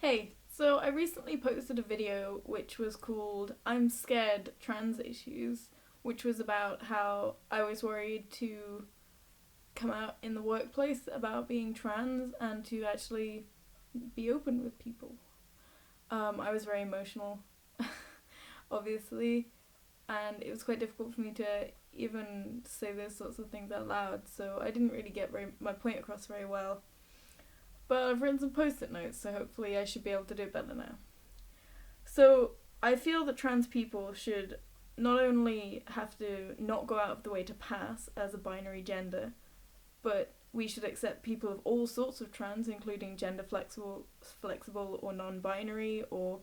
Hey, so I recently posted a video which was called I'm Scared Trans Issues, which was about how I was worried to come out in the workplace about being trans and to actually be open with people. I was very emotional, obviously, and it was quite difficult for me to even say those sorts of things out loud, so I didn't really get my point across very well. But I've written some post-it notes, so hopefully I should be able to do it better now. So I feel that trans people should not only have to not go out of the way to pass as a binary gender, but we should accept people of all sorts of trans, including gender flexible or non-binary or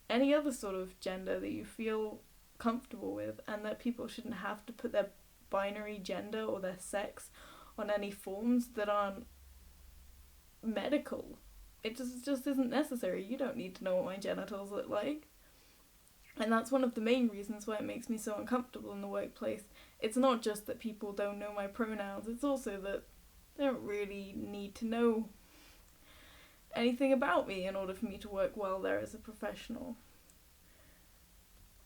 any other sort of gender that you feel comfortable with, and that people shouldn't have to put their binary gender or their sex on any forms that aren't medical. It just isn't necessary. You don't need to know what my genitals look like. And that's one of the main reasons why it makes me so uncomfortable in the workplace. It's not just that people don't know my pronouns, it's also that they don't really need to know anything about me in order for me to work well there as a professional.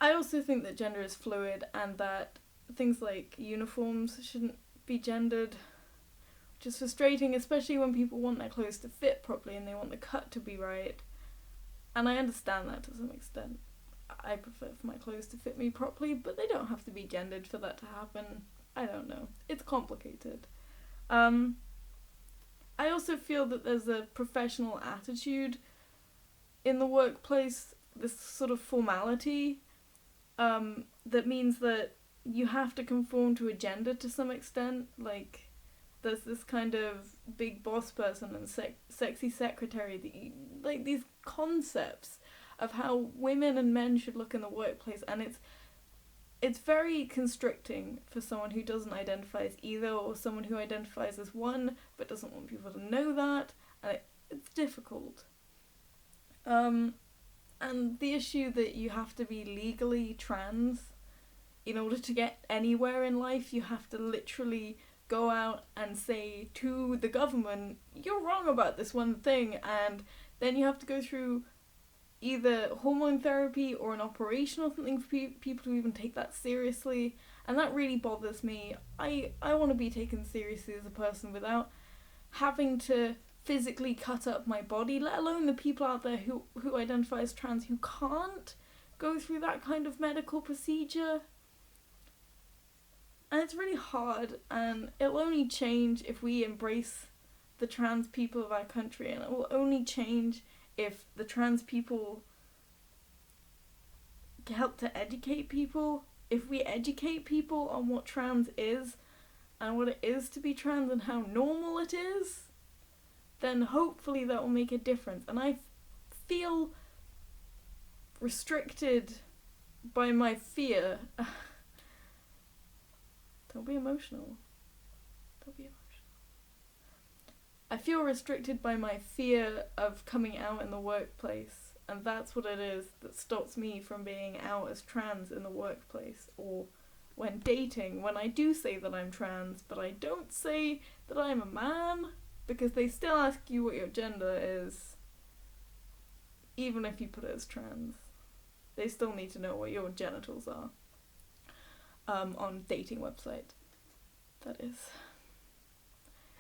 I also think that gender is fluid and that things like uniforms shouldn't be gendered, which is frustrating, especially when people want their clothes to fit properly and they want the cut to be right. And I understand that to some extent. I prefer for my clothes to fit me properly, but they don't have to be gendered for that to happen. I don't know. It's complicated. I also feel that there's a professional attitude in the workplace, this sort of formality, that means that you have to conform to a gender to some extent. Like, there's this kind of big boss person and sexy secretary that you, like, these concepts of how women and men should look in the workplace, and it's very constricting for someone who doesn't identify as either, or someone who identifies as one but doesn't want people to know that, and it's difficult. And the issue that you have to be legally trans in order to get anywhere in life, you have to literally go out and say to the government, you're wrong about this one thing, and then you have to go through either hormone therapy or an operation or something for people to even take that seriously, and that really bothers me. I want to be taken seriously as a person without having to physically cut up my body, let alone the people out there who identify as trans who can't go through that kind of medical procedure. And it's really hard, and it'll only change if we embrace the trans people of our country, and it will only change if the trans people help to educate people. If we educate people on what trans is and what it is to be trans and how normal it is, then hopefully that will make a difference. And I feel restricted by my fear. Don't be emotional. Don't be emotional. I feel restricted by my fear of coming out in the workplace, and that's what it is that stops me from being out as trans in the workplace, or when dating, when I do say that I'm trans, but I don't say that I'm a man, because they still ask you what your gender is, even if you put it as trans. They still need to know what your genitals are. On dating website, that is.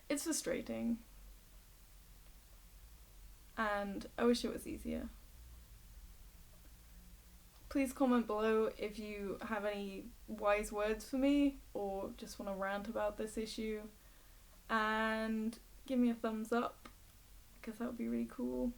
It's frustrating. And I wish it was easier. Please comment below if you have any wise words for me or just want to rant about this issue. And give me a thumbs up, because that would be really cool.